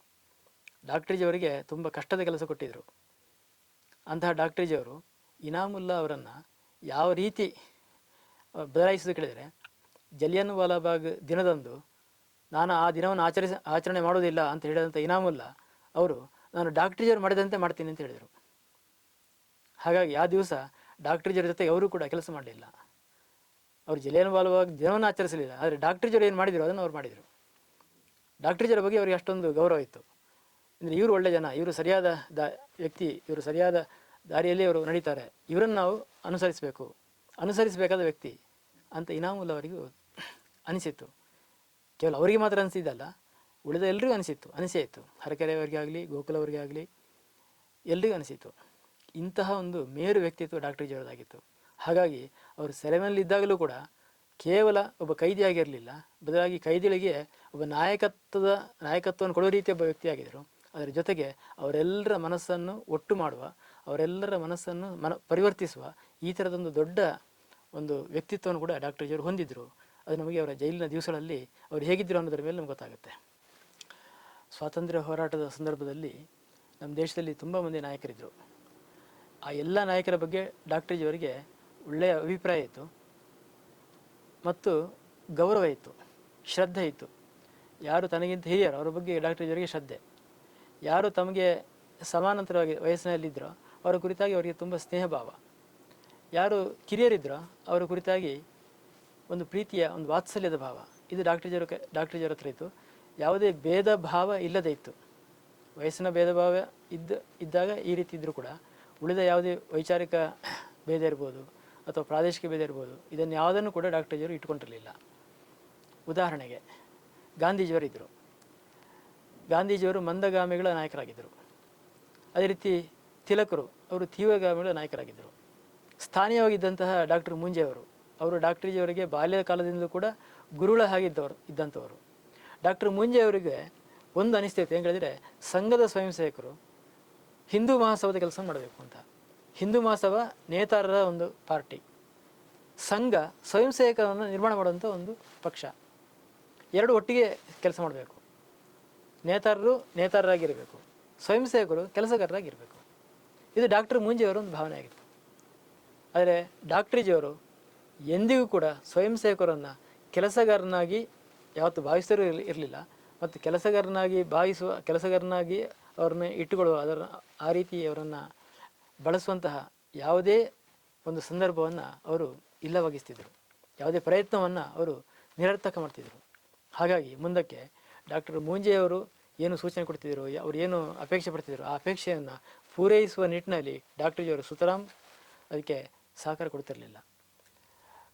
ಡಾಕ್ಟರ್ಜಿಯವರಿಗೆ ತುಂಬ ಕಷ್ಟದ ಕೆಲಸ ಕೊಟ್ಟಿದ್ದರು. ಅಂತಹ ಡಾಕ್ಟರ್ಜಿಯವರು ಇನಾಮುಲ್ಲಾ ಅವರನ್ನು ಯಾವ ರೀತಿ ಬದಲಾಯಿಸೋದು ಕೇಳಿದರೆ, ಜಲಿಯನ್ ವಾಲಾಬಾಗ್ ದಿನದಂದು ನಾನು ಆ ದಿನವನ್ನು ಆಚರಣೆ ಮಾಡೋದಿಲ್ಲ ಅಂತ ಹೇಳಿದಂಥ ಇನಾಮುಲ್ಲಾ ಅವರು ನಾನು ಡಾಕ್ಟರ್ಜಿಯವರು ಮಾಡಿದಂತೆ ಮಾಡ್ತೀನಿ ಅಂತ ಹೇಳಿದರು. ಹಾಗಾಗಿ ಆ ದಿವಸ ಡಾಕ್ಟರ್ಜಿಯವರ ಜೊತೆ ಅವರು ಕೂಡ ಕೆಲಸ ಮಾಡಲಿಲ್ಲ. ಅವರು ಜಲಿಯನ್ ವಾಲಾಬಾಗ್ ದಿನವನ್ನು ಆಚರಿಸಲಿಲ್ಲ, ಆದರೆ ಡಾಕ್ಟರ್ಜಿಯವರು ಏನು ಮಾಡಿದರು ಅದನ್ನು ಅವ್ರು ಮಾಡಿದರು. ಡಾಕ್ಟರ್ಜಿಯವರ ಬಗ್ಗೆ ಅವರಿಗೆ ಅಷ್ಟೊಂದು ಗೌರವ ಇತ್ತು. ಅಂದರೆ ಇವರು ಒಳ್ಳೆಯ ಜನ, ಇವರು ಸರಿಯಾದ ವ್ಯಕ್ತಿ, ಇವರು ಸರಿಯಾದ ದಾರಿಯಲ್ಲಿ ಅವರು ನಡೀತಾರೆ, ಇವರನ್ನು ನಾವು ಅನುಸರಿಸಬೇಕಾದ ವ್ಯಕ್ತಿ ಅಂತ ಇನಾಮುಲ್ಲಾ ಅವರಿಗೂ ಅನಿಸಿತ್ತು. ಕೇವಲ ಅವರಿಗೆ ಮಾತ್ರ ಅನಿಸಿದ್ದಲ್ಲ, ಉಳಿದ ಎಲ್ರಿಗೂ ಅನಿಸೇ ಇತ್ತು. ಹರಕೆರೆಯವರಿಗೆ ಆಗಲಿ, ಗೋಕುಲ್ ಅವರಿಗೆ ಆಗಲಿ, ಎಲ್ರಿಗೂ ಅನಿಸಿತು. ಇಂತಹ ಒಂದು ಮೇರು ವ್ಯಕ್ತಿತ್ವ ಡಾಕ್ಟರ್ಜಿಯವರದಾಗಿತ್ತು. ಹಾಗಾಗಿ ಅವರು ಸೆರೆಮನೆಯಲ್ಲಿದ್ದಾಗಲೂ ಕೂಡ ಕೇವಲ ಒಬ್ಬ ಕೈದಿಯಾಗಿರಲಿಲ್ಲ, ಬದಲಾಗಿ ಕೈದಿಗಳಿಗೆ ಒಬ್ಬ ನಾಯಕತ್ವವನ್ನು ಕೊಡುವ ರೀತಿಯ ಒಬ್ಬ ವ್ಯಕ್ತಿಯಾಗಿದ್ದರು. ಅದರ ಜೊತೆಗೆ ಅವರೆಲ್ಲರ ಮನಸ್ಸನ್ನು ಒಟ್ಟು ಮಾಡುವ, ಅವರೆಲ್ಲರ ಮನಸ್ಸನ್ನು ಪರಿವರ್ತಿಸುವ ಈ ಥರದೊಂದು ದೊಡ್ಡ ಒಂದು ವ್ಯಕ್ತಿತ್ವವನ್ನು ಕೂಡ ಡಾಕ್ಟರ್ಜಿಯವರು ಹೊಂದಿದ್ದರು. ಅದು ನಮಗೆ ಅವರ ಜೈಲಿನ ದಿವಸಗಳಲ್ಲಿ ಅವರು ಹೇಗಿದ್ದರು ಅನ್ನೋದರ ಮೇಲೆ ನಮ್ಗೆ ಗೊತ್ತಾಗುತ್ತೆ. ಸ್ವಾತಂತ್ರ್ಯ ಹೋರಾಟದ ಸಂದರ್ಭದಲ್ಲಿ ನಮ್ಮ ದೇಶದಲ್ಲಿ ತುಂಬ ಮಂದಿ ನಾಯಕರಿದ್ದರು. ಆ ಎಲ್ಲ ನಾಯಕರ ಬಗ್ಗೆ ಡಾಕ್ಟರ್ಜಿಯವರಿಗೆ ಒಳ್ಳೆಯ ಅಭಿಪ್ರಾಯ ಇತ್ತು ಮತ್ತು ಗೌರವ ಇತ್ತು, ಶ್ರದ್ಧೆ ಇತ್ತು. ಯಾರು ತನಗಿಂತ ಹಿರಿಯರು ಅವರ ಬಗ್ಗೆ ಡಾಕ್ಟರ್ಜಿಯವರಿಗೆ ಶ್ರದ್ಧೆ, ಯಾರು ತಮಗೆ ಸಮಾನಾಂತರವಾಗಿ ವಯಸ್ಸಿನಲ್ಲಿದ್ದರೋ ಅವರ ಕುರಿತಾಗಿ ಅವರಿಗೆ ತುಂಬ ಸ್ನೇಹ ಭಾವ, ಯಾರು ಕಿರಿಯರಿದ್ದರೋ ಅವರ ಕುರಿತಾಗಿ ಒಂದು ಪ್ರೀತಿಯ ಒಂದು ವಾತ್ಸಲ್ಯದ ಭಾವ. ಇದು ಡಾಕ್ಟರ್ಜಿಯವರ ಹತ್ರ ಇತ್ತು. ಯಾವುದೇ ಭೇದ ಭಾವ ಇಲ್ಲದೇ ಇತ್ತು. ವಯಸ್ಸಿನ ಭೇದ ಭಾವ ಇದ್ದಾಗ ಈ ರೀತಿ ಇದ್ದರೂ ಕೂಡ ಉಳಿದ ಯಾವುದೇ ವೈಚಾರಿಕ ಭೇದ ಇರ್ಬೋದು ಅಥವಾ ಪ್ರಾದೇಶಿಕ ಭೇದ ಇರ್ಬೋದು, ಇದನ್ನು ಯಾವುದನ್ನು ಕೂಡ ಡಾಕ್ಟರ್ಜಿಯವರು ಇಟ್ಕೊಂಡಿರಲಿಲ್ಲ. ಉದಾಹರಣೆಗೆ ಗಾಂಧೀಜಿಯವರಿದ್ದರು. ಗಾಂಧೀಜಿಯವರು ಮಂದಗಾಮಿಗಳ ನಾಯಕರಾಗಿದ್ದರು. ಅದೇ ರೀತಿ ತಿಲಕರು ಅವರು ತೀವ್ರಗಾಮಿಗಳ ನಾಯಕರಾಗಿದ್ದರು. ಸ್ಥಾನೀಯವಾಗಿದ್ದಂತಹ ಡಾಕ್ಟರ್ ಅವರು ಡಾಕ್ಟರ್ಜಿಯವರಿಗೆ ಬಾಲ್ಯದ ಕಾಲದಿಂದಲೂ ಕೂಡ ಗುರುಳ ಇದ್ದಂಥವರು. ಡಾಕ್ಟರ್ ಮುಂಜೆಯವರಿಗೆ ಒಂದು ಅನಿಶ್ಚಿತ ಏನು ಹೇಳಿದರೆ, ಸಂಘದ ಸ್ವಯಂ ಸೇವಕರು ಹಿಂದೂ ಮಹಾಸಭಾದ ಕೆಲಸ ಮಾಡಬೇಕು ಅಂತ. ಹಿಂದೂ ಮಹಾಸಭಾ ನೇತಾರರ ಒಂದು ಪಾರ್ಟಿ, ಸಂಘ ಸ್ವಯಂ ಸೇವಕರನ್ನು ನಿರ್ಮಾಣ ಮಾಡುವಂಥ ಒಂದು ಪಕ್ಷ. ಎರಡು ಒಟ್ಟಿಗೆ ಕೆಲಸ ಮಾಡಬೇಕು. ನೇತಾರರಾಗಿರಬೇಕು, ಸ್ವಯಂ ಸೇವಕರು ಕೆಲಸಗಾರರಾಗಿರಬೇಕು. ಇದು ಡಾಕ್ಟರ್ ಮುಂಜೆಯವರ ಒಂದು ಭಾವನೆ ಆಗಿತ್ತು. ಆದರೆ ಡಾಕ್ಟರ್ಜಿಯವರು ಎಂದಿಗೂ ಕೂಡ ಸ್ವಯಂ ಸೇವಕರನ್ನು ಕೆಲಸಗಾರನಾಗಿ ಯಾವತ್ತು ಭಾವಿಸಿದರೂ ಇರಲಿಲ್ಲ ಮತ್ತು ಕೆಲಸಗಾರನಾಗಿ ಅವ್ರನ್ನ ಇಟ್ಟುಕೊಳ್ಳುವ ಆ ರೀತಿ ಅವರನ್ನು ಬಳಸುವಂತಹ ಯಾವುದೇ ಒಂದು ಸಂದರ್ಭವನ್ನು ಅವರು ಇಲ್ಲವಾಗಿಸ್ತಿದ್ರು. ಯಾವುದೇ ಪ್ರಯತ್ನವನ್ನು ಅವರು ನಿರರ್ಥಕ ಮಾಡ್ತಿದ್ರು. ಹಾಗಾಗಿ ಮುಂದಕ್ಕೆ ಡಾಕ್ಟರ್ ಮೂಂಜೆಯವರು ಏನು ಸೂಚನೆ ಕೊಡ್ತಿದ್ರು, ಅವ್ರು ಏನು ಅಪೇಕ್ಷೆ ಪಡ್ತಿದ್ರು, ಆ ಅಪೇಕ್ಷೆಯನ್ನು ಪೂರೈಸುವ ನಿಟ್ಟಿನಲ್ಲಿ ಡಾಕ್ಟರ್ ಜಿಯವರು ಸುತರಾಮ್ ಅದಕ್ಕೆ ಸಹಕಾರ ಕೊಡ್ತಿರಲಿಲ್ಲ.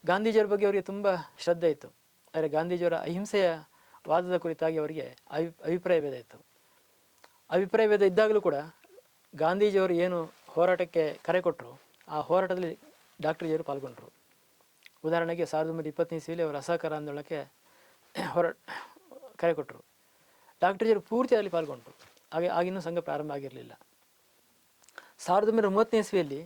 ಗಾಂಧೀಜಿಯವರ ಬಗ್ಗೆ ಅವರಿಗೆ ತುಂಬ ಶ್ರದ್ಧೆ ಇತ್ತು. ಆದರೆ ಗಾಂಧೀಜಿಯವರ ಅಹಿಂಸೆಯ ವಾದದ ಕುರಿತಾಗಿ ಅವರಿಗೆ ಅಭಿಪ್ರಾಯ ಭೇದ ಇತ್ತು. ಅಭಿಪ್ರಾಯ ಭೇದ ಇದ್ದಾಗಲೂ ಕೂಡ ಗಾಂಧೀಜಿಯವರು ಏನು ಹೋರಾಟಕ್ಕೆ ಕರೆ ಕೊಟ್ಟರು, ಆ ಹೋರಾಟದಲ್ಲಿ ಡಾಕ್ಟರ್ ಜಿಯವರು ಪಾಲ್ಗೊಂಡರು. ಉದಾಹರಣೆಗೆ 1920 ಇಸವಿಯಲ್ಲಿ ಅವರು ಅಸಹಕಾರ ಆಂದೋಲನಕ್ಕೆ ಕರೆ ಕೊಟ್ಟರು. ಡಾಕ್ಟರ್ ಜಿಯವರು ಪೂರ್ತಿ ಅಲ್ಲಿ ಪಾಲ್ಗೊಂಡರು. ಆಗಿನ್ನೂ ಸಂಘ ಪ್ರಾರಂಭ ಆಗಿರಲಿಲ್ಲ. 1930 ಇಸವಿಯಲ್ಲಿ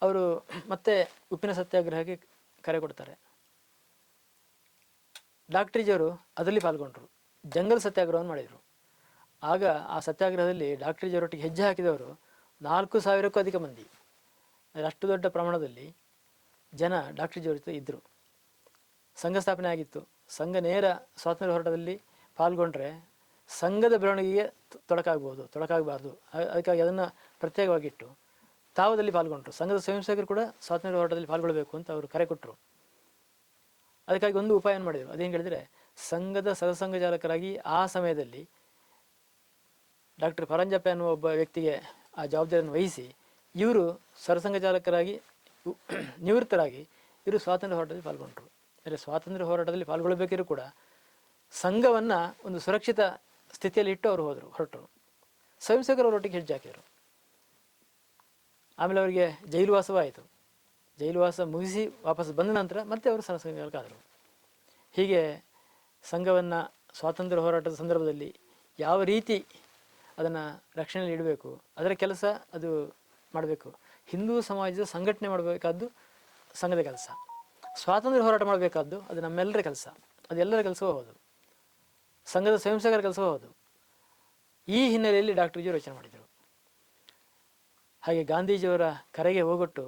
ಅವರು ಮತ್ತೆ ಉಪ್ಪಿನ ಸತ್ಯಾಗ್ರಹಕ್ಕೆ ಕರೆ ಕೊಡ್ತಾರೆ. ಡಾಕ್ಟರ್ ಜಿಯವರು ಅದರಲ್ಲಿ ಪಾಲ್ಗೊಂಡರು. ಜಂಗಲ್ ಸತ್ಯಾಗ್ರಹವನ್ನು ಮಾಡಿದರು. ಆಗ ಆ ಸತ್ಯಾಗ್ರಹದಲ್ಲಿ ಡಾಕ್ಟರ್ ಜಿಯವರೊಟ್ಟಿಗೆ ಹೆಜ್ಜೆ ಹಾಕಿದವರು 4,000ಕ್ಕೂ ಅಧಿಕ ಮಂದಿ. ಅಷ್ಟು ದೊಡ್ಡ ಪ್ರಮಾಣದಲ್ಲಿ ಜನ ಡಾಕ್ಟರ್ ಜಿಯವರ ಜೊತೆ ಇದ್ದರು. ಸಂಘ ಸ್ಥಾಪನೆ ಆಗಿತ್ತು. ಸಂಘ ನೇರ ಸ್ವಾತಂತ್ರ್ಯ ಹೋರಾಟದಲ್ಲಿ ಪಾಲ್ಗೊಂಡ್ರೆ ಸಂಘದ ಬೆಳವಣಿಗೆಗೆ ತೊಡಕಾಗಬಾರ್ದು. ಅದಕ್ಕಾಗಿ ಅದನ್ನು ಪ್ರತ್ಯೇಕವಾಗಿಟ್ಟು ತಾವದಲ್ಲಿ ಪಾಲ್ಗೊಂಡ್ರು. ಸಂಘದ ಸ್ವಯಂ ಸೇವಕರು ಕೂಡ ಸ್ವಾತಂತ್ರ್ಯ ಹೋರಾಟದಲ್ಲಿ ಪಾಲ್ಗೊಳ್ಳಬೇಕು ಅಂತ ಅವರು ಕರೆ ಕೊಟ್ಟರು. ಅದಕ್ಕಾಗಿ ಒಂದು ಉಪಾಯವನ್ನು ಮಾಡಿದರು. ಅದೇನು ಹೇಳಿದರೆ, ಸಂಘದ ಸದಸಂಘ ಚಾಲಕರಾಗಿ ಆ ಸಮಯದಲ್ಲಿ ಡಾಕ್ಟರ್ ಪರಂಜಪ್ಪ ಅನ್ನುವ ಒಬ್ಬ ವ್ಯಕ್ತಿಗೆ ಆ ಜವಾಬ್ದಾರಿಯನ್ನು ವಹಿಸಿ ಇವರು ಸರಸಂಘ ಚಾಲಕರಾಗಿ ನಿವೃತ್ತರಾಗಿ ಇವರು ಸ್ವಾತಂತ್ರ್ಯ ಹೋರಾಟದಲ್ಲಿ ಪಾಲ್ಗೊಂಡರು. ಅಂದರೆ ಸ್ವಾತಂತ್ರ್ಯ ಹೋರಾಟದಲ್ಲಿ ಪಾಲ್ಗೊಳ್ಳಬೇಕಿದ್ರು ಕೂಡ ಸಂಘವನ್ನು ಒಂದು ಸುರಕ್ಷಿತ ಸ್ಥಿತಿಯಲ್ಲಿ ಇಟ್ಟು ಅವರು ಹೊರಟರು. ಸ್ವಯಂ ಸೇವಕರವರೊಟ್ಟಿಗೆ ಹೆಜ್ಜೆ ಹಾಕಿದರು. ಆಮೇಲೆ ಅವರಿಗೆ ಜೈಲು ವಾಸವೂ ಆಯಿತು. ಜೈಲು ವಾಸ ಮುಗಿಸಿ ವಾಪಸ್ ಬಂದ ನಂತರ ಮತ್ತೆ ಅವರು ಸರಸಂಘ ಚಾಲಕರಾದರು. ಹೀಗೆ ಸಂಘವನ್ನು ಸ್ವಾತಂತ್ರ್ಯ ಹೋರಾಟದ ಸಂದರ್ಭದಲ್ಲಿ ಯಾವ ರೀತಿ ಅದನ್ನು ರಕ್ಷಣೆಯಲ್ಲಿ ಇಡಬೇಕು, ಅದರ ಕೆಲಸ ಅದು ಮಾಡಬೇಕು. ಹಿಂದೂ ಸಮಾಜದ ಸಂಘಟನೆ ಮಾಡಬೇಕಾದ್ದು ಸಂಘದ ಕೆಲಸ. ಸ್ವಾತಂತ್ರ್ಯ ಹೋರಾಟ ಮಾಡಬೇಕಾದ್ದು ಅದು ನಮ್ಮೆಲ್ಲರ ಕೆಲಸ. ಅದು ಎಲ್ಲರ ಕೆಲಸವೂ ಹೌದು. ಸಂಘದ ಸ್ವಯಂ ಸೇವಕರ ಕೆಲಸವೂ ಹೌದು. ಈ ಹಿನ್ನೆಲೆಯಲ್ಲಿ ಡಾಕ್ಟರ್ ಜಿಯವರು ಯೋಚನೆ ಮಾಡಿದರು. ಹಾಗೆ ಗಾಂಧೀಜಿಯವರ ಕರೆಗೆ ಹೋಗೊಟ್ಟು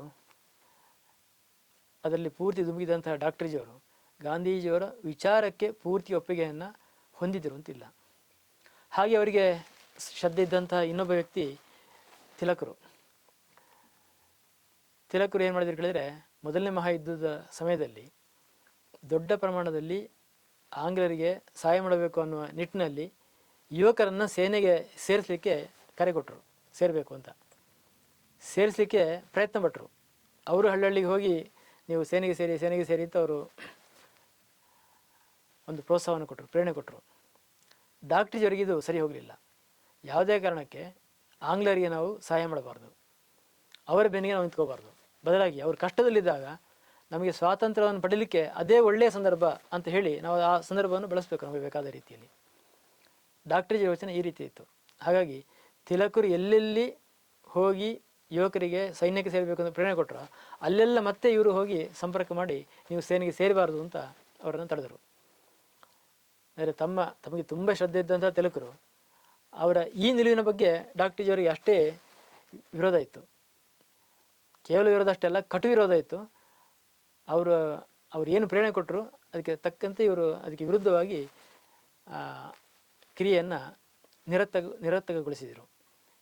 ಅದರಲ್ಲಿ ಪೂರ್ತಿ ಧುಮುಕಿದಂತಹ ಡಾಕ್ಟರ್ ಜಿಯವರು ಗಾಂಧೀಜಿಯವರ ವಿಚಾರಕ್ಕೆ ಪೂರ್ತಿ ಒಪ್ಪಿಗೆಯನ್ನು ಹೊಂದಿದ್ರು ಅಂತಿಲ್ಲ. ಹಾಗೆ ಅವರಿಗೆ ಶ್ರದ್ಧೆ ಇದ್ದಂತಹ ಇನ್ನೊಬ್ಬ ವ್ಯಕ್ತಿ ತಿಲಕರು. ತಿಲಕರು ಏನು ಮಾಡಿದ್ರು ಕೇಳಿದರೆ, ಮೊದಲನೇ ಮಹಾಯುದ್ಧದ ಸಮಯದಲ್ಲಿ ದೊಡ್ಡ ಪ್ರಮಾಣದಲ್ಲಿ ಆಂಗ್ಲರಿಗೆ ಸಹಾಯ ಮಾಡಬೇಕು ಅನ್ನುವ ನಿಟ್ಟಿನಲ್ಲಿ ಯುವಕರನ್ನು ಸೇನೆಗೆ ಸೇರಿಸಲಿಕ್ಕೆ ಕರೆ ಕೊಟ್ಟರು. ಸೇರಬೇಕು ಅಂತ ಸೇರಿಸಲಿಕ್ಕೆ ಪ್ರಯತ್ನ ಪಟ್ಟರು. ಅವರು ಹಳ್ಳಿಗೆ ಹೋಗಿ ನೀವು ಸೇನೆಗೆ ಸೇರಿ ಅಂತ ಅವರು ಒಂದು ಪ್ರೋತ್ಸಾಹವನ್ನು ಕೊಟ್ಟರು, ಪ್ರೇರಣೆ ಕೊಟ್ಟರು. ಡಾಕ್ಟರ್ ಜಿಯವರಿಗೆ ಇದು ಸರಿ ಹೋಗಲಿಲ್ಲ. ಯಾವುದೇ ಕಾರಣಕ್ಕೆ ಆಂಗ್ಲರಿಗೆ ನಾವು ಸಹಾಯ ಮಾಡಬಾರ್ದು, ಅವರ ಬೆನ್ನಿಗೆ ನಾವು ನಿಂತ್ಕೋಬಾರ್ದು. ಬದಲಾಗಿ ಅವರು ಕಷ್ಟದಲ್ಲಿದ್ದಾಗ ನಮಗೆ ಸ್ವಾತಂತ್ರ್ಯವನ್ನು ಪಡೀಲಿಕ್ಕೆ ಅದೇ ಒಳ್ಳೆಯ ಸಂದರ್ಭ ಅಂತ ಹೇಳಿ ನಾವು ಆ ಸಂದರ್ಭವನ್ನು ಬಳಸಬೇಕು ನಮಗೆ ಬೇಕಾದ ರೀತಿಯಲ್ಲಿ. ಡಾಕ್ಟರ್ ಜಿ ಯೋಚನೆ ಈ ರೀತಿ ಇತ್ತು. ಹಾಗಾಗಿ ತಿಲಕರು ಎಲ್ಲೆಲ್ಲಿ ಹೋಗಿ ಯುವಕರಿಗೆ ಸೈನ್ಯಕ್ಕೆ ಸೇರಬೇಕು ಅಂತ ಪ್ರೇರಣೆ ಕೊಟ್ಟರು, ಅಲ್ಲೆಲ್ಲ ಮತ್ತೆ ಇವರು ಹೋಗಿ ಸಂಪರ್ಕ ಮಾಡಿ ನೀವು ಸೇನೆಗೆ ಸೇರಬಾರ್ದು ಅಂತ ಅವರನ್ನು ತಡೆದರು. ಅಂದರೆ ತಮಗೆ ತುಂಬ ಶ್ರದ್ಧೆ ಇದ್ದಂಥ ತಿಲಕರು ಅವರ ಈ ನಿಲುವಿನ ಬಗ್ಗೆ ಡಾಕ್ಟರ್ ಜಿಯವರಿಗೆ ಅಷ್ಟೇ ವಿರೋಧ ಇತ್ತು. ಕೇವಲ ವಿರೋಧ ಅಷ್ಟೇ ಅಲ್ಲ, ಕಟು ವಿರೋಧ ಇತ್ತು. ಅವರು ಏನು ಪ್ರೇರಣೆ ಕೊಟ್ಟರು ಅದಕ್ಕೆ ತಕ್ಕಂತೆ ಇವರು ಅದಕ್ಕೆ ವಿರುದ್ಧವಾಗಿ ಕ್ರಿಯೆಯನ್ನು ನಿರರ್ಥಕಗೊಳಿಸಿದರು.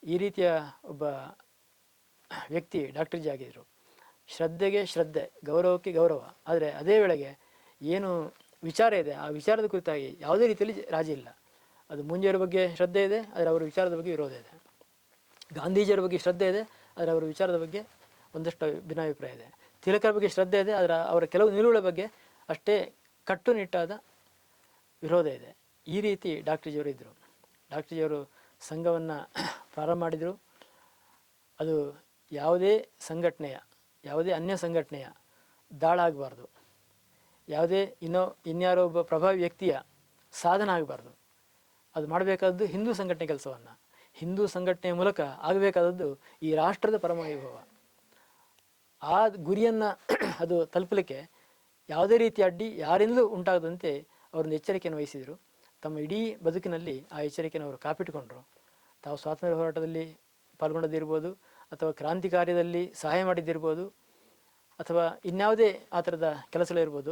ಈ ರೀತಿಯ ಒಬ್ಬ ವ್ಯಕ್ತಿ ಡಾಕ್ಟರ್ ಜಿ ಆಗಿದ್ದರು. ಶ್ರದ್ಧೆಗೆ ಶ್ರದ್ಧೆ, ಗೌರವಕ್ಕೆ ಗೌರವ. ಆದರೆ ಅದೇ ವೇಳೆಗೆ ಏನು ವಿಚಾರ ಇದೆ ಆ ವಿಚಾರದ ಕುರಿತಾಗಿ ಯಾವುದೇ ರೀತಿಯಲ್ಲಿ ರಾಜಿ ಇಲ್ಲ. ಅದು ಮುಂಜೆಯವರ ಬಗ್ಗೆ ಶ್ರದ್ಧೆ ಇದೆ, ಆದರೆ ಅವರ ವಿಚಾರದ ಬಗ್ಗೆ ವಿರೋಧ ಇದೆ. ಗಾಂಧೀಜಿಯವರ ಬಗ್ಗೆ ಶ್ರದ್ಧೆ ಇದೆ, ಆದರೆ ಅವರ ವಿಚಾರದ ಬಗ್ಗೆ ಒಂದಷ್ಟು ಭಿನ್ನಾಭಿಪ್ರಾಯ ಇದೆ. ತಿಲಕರ ಬಗ್ಗೆ ಶ್ರದ್ಧೆ ಇದೆ, ಆದರೆ ಅವರ ಕೆಲವು ನಿಲುವುಗಳ ಬಗ್ಗೆ ಅಷ್ಟೇ ಕಟ್ಟುನಿಟ್ಟಾದ ವಿರೋಧ ಇದೆ. ಈ ರೀತಿ ಡಾಕ್ಟರ್ ಜಿಯವರು ಇದ್ದರು. ಡಾಕ್ಟರ್ ಜಿಯವರು ಸಂಘವನ್ನು ಪ್ರಾರಂಭ ಮಾಡಿದರು. ಅದು ಯಾವುದೇ ಸಂಘಟನೆಯ, ಯಾವುದೇ ಅನ್ಯ ಸಂಘಟನೆಯ ದಾಳ ಆಗಬಾರ್ದು, ಯಾವುದೇ ಇನ್ಯಾರೋ ಒಬ್ಬ ಪ್ರಭಾವಿ ವ್ಯಕ್ತಿಯ ಸಾಧನ ಆಗಬಾರ್ದು. ಅದು ಮಾಡಬೇಕಾದದ್ದು ಹಿಂದೂ ಸಂಘಟನೆ ಕೆಲಸವನ್ನು. ಹಿಂದೂ ಸಂಘಟನೆಯ ಮೂಲಕ ಆಗಬೇಕಾದದ್ದು ಈ ರಾಷ್ಟ್ರದ ಪರಮವೈಭವ. ಆ ಗುರಿಯನ್ನು ಅದು ತಲುಪಲಿಕ್ಕೆ ಯಾವುದೇ ರೀತಿಯ ಅಡ್ಡಿ ಯಾರಿಂದಲೂ ಉಂಟಾಗದಂತೆ ಅವರೊಂದು ಎಚ್ಚರಿಕೆಯನ್ನು ವಹಿಸಿದರು. ತಮ್ಮ ಇಡೀ ಬದುಕಿನಲ್ಲಿ ಆ ಎಚ್ಚರಿಕೆಯನ್ನು ಅವರು ಕಾಪಿಟ್ಟುಕೊಂಡರು. ತಾವು ಸ್ವಾತಂತ್ರ್ಯ ಹೋರಾಟದಲ್ಲಿ ಪಾಲ್ಗೊಂಡದಿರ್ಬೋದು, ಅಥವಾ ಕ್ರಾಂತಿ ಕಾರ್ಯದಲ್ಲಿ ಸಹಾಯ ಮಾಡಿದ್ದಿರ್ಬೋದು, ಅಥವಾ ಇನ್ಯಾವುದೇ ಆ ಥರದ ಕೆಲಸಗಳಿರ್ಬೋದು,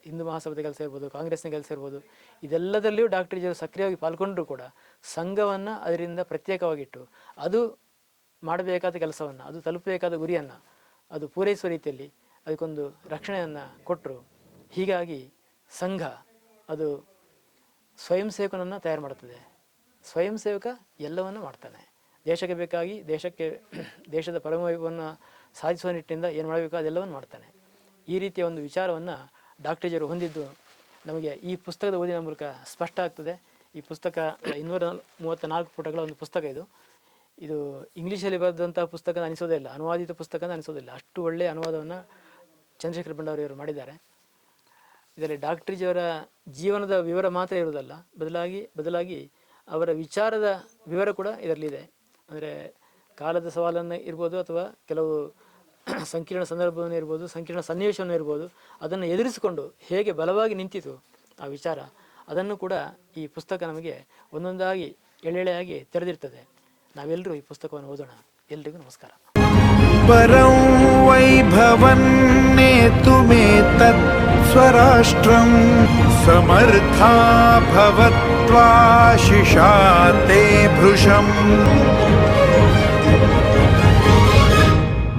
ಹಿಂದೂ ಮಹಾಸಭಾದ ಕೆಲಸ ಇರ್ಬೋದು, ಕಾಂಗ್ರೆಸ್ನ ಕೆಲಸ ಇರ್ಬೋದು, ಇದೆಲ್ಲದರಲ್ಲಿಯೂ ಡಾಕ್ಟರ್ ಜಿಯವರು ಸಕ್ರಿಯವಾಗಿ ಪಾಲ್ಗೊಂಡರೂ ಕೂಡ ಸಂಘವನ್ನು ಅದರಿಂದ ಪ್ರತ್ಯೇಕವಾಗಿಟ್ಟು ಅದು ಮಾಡಬೇಕಾದ ಕೆಲಸವನ್ನು, ಅದು ತಲುಪಬೇಕಾದ ಗುರಿಯನ್ನು ಅದು ಪೂರೈಸುವ ರೀತಿಯಲ್ಲಿ ಅದಕ್ಕೊಂದು ರಕ್ಷಣೆಯನ್ನು ಕೊಟ್ಟರು. ಹೀಗಾಗಿ ಸಂಘ ಅದು ಸ್ವಯಂ ಸೇವಕನನ್ನು ತಯಾರು ಮಾಡುತ್ತದೆ. ಸ್ವಯಂ ಸೇವಕ ಎಲ್ಲವನ್ನು ಮಾಡ್ತಾನೆ. ದೇಶಕ್ಕೆ ಬೇಕಾಗಿ ದೇಶದ ಪರಮವೈಭವವನ್ನು ಸಾಧಿಸುವ ನಿಟ್ಟಿನಿಂದ ಏನು ಮಾಡಬೇಕು ಅದೆಲ್ಲವನ್ನು ಮಾಡ್ತಾನೆ. ಈ ರೀತಿಯ ಒಂದು ವಿಚಾರವನ್ನು ಡಾಕ್ಟರ್ ಜಿಯವರು ಹೊಂದಿದ್ದು ನಮಗೆ ಈ ಪುಸ್ತಕದ ಓದಿನ ಮೂಲಕ ಸ್ಪಷ್ಟ ಆಗ್ತದೆ. ಈ ಪುಸ್ತಕ 234 ಪುಟಗಳ ಒಂದು ಪುಸ್ತಕ ಇದು ಇಂಗ್ಲೀಷಲ್ಲಿ ಬರೆದಂಥ ಪುಸ್ತಕ ಅನಿಸೋದೇ ಇಲ್ಲ, ಅನುವಾದಿತ ಪುಸ್ತಕ ಅನಿಸೋದಿಲ್ಲ. ಅಷ್ಟು ಒಳ್ಳೆಯ ಅನುವಾದವನ್ನು ಚಂದ್ರಶೇಖರ ಭಂಡಾರಿಯವರು ಮಾಡಿದ್ದಾರೆ. ಇದರಲ್ಲಿ ಡಾಕ್ಟರ್ ಜಿಯವರ ಜೀವನದ ವಿವರ ಮಾತ್ರ ಇರುವುದಲ್ಲ, ಬದಲಾಗಿ ಅವರ ವಿಚಾರದ ವಿವರ ಕೂಡ ಇದರಲ್ಲಿದೆ. ಅಂದರೆ ಕಾಲದ ಸವಾಲನ್ನು ಇರ್ಬೋದು, ಅಥವಾ ಕೆಲವು ಸಂಕೀರ್ಣ ಸಂದರ್ಭವನ್ನು ಇರ್ಬೋದು, ಸಂಕೀರ್ಣ ಸನ್ನಿವೇಶವನ್ನು ಇರ್ಬೋದು, ಅದನ್ನು ಎದುರಿಸಿಕೊಂಡು ಹೇಗೆ ಬಲವಾಗಿ ನಿಂತಿತು ಆ ವಿಚಾರ, ಅದನ್ನು ಕೂಡ ಈ ಪುಸ್ತಕ ನಮಗೆ ಒಂದೊಂದಾಗಿ ಎಳೆಯಾಗಿ ತೆರೆದಿರ್ತದೆ. ನಾವೆಲ್ಲರೂ ಈ ಪುಸ್ತಕವನ್ನು ಓದೋಣ. ಎಲ್ರಿಗೂ ನಮಸ್ಕಾರ. परं वैभवन्नेतुमेतत् स्वराष्ट्रं समर्था भवत्वाशिषा ते भृशम्.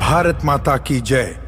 भारत माता की जय.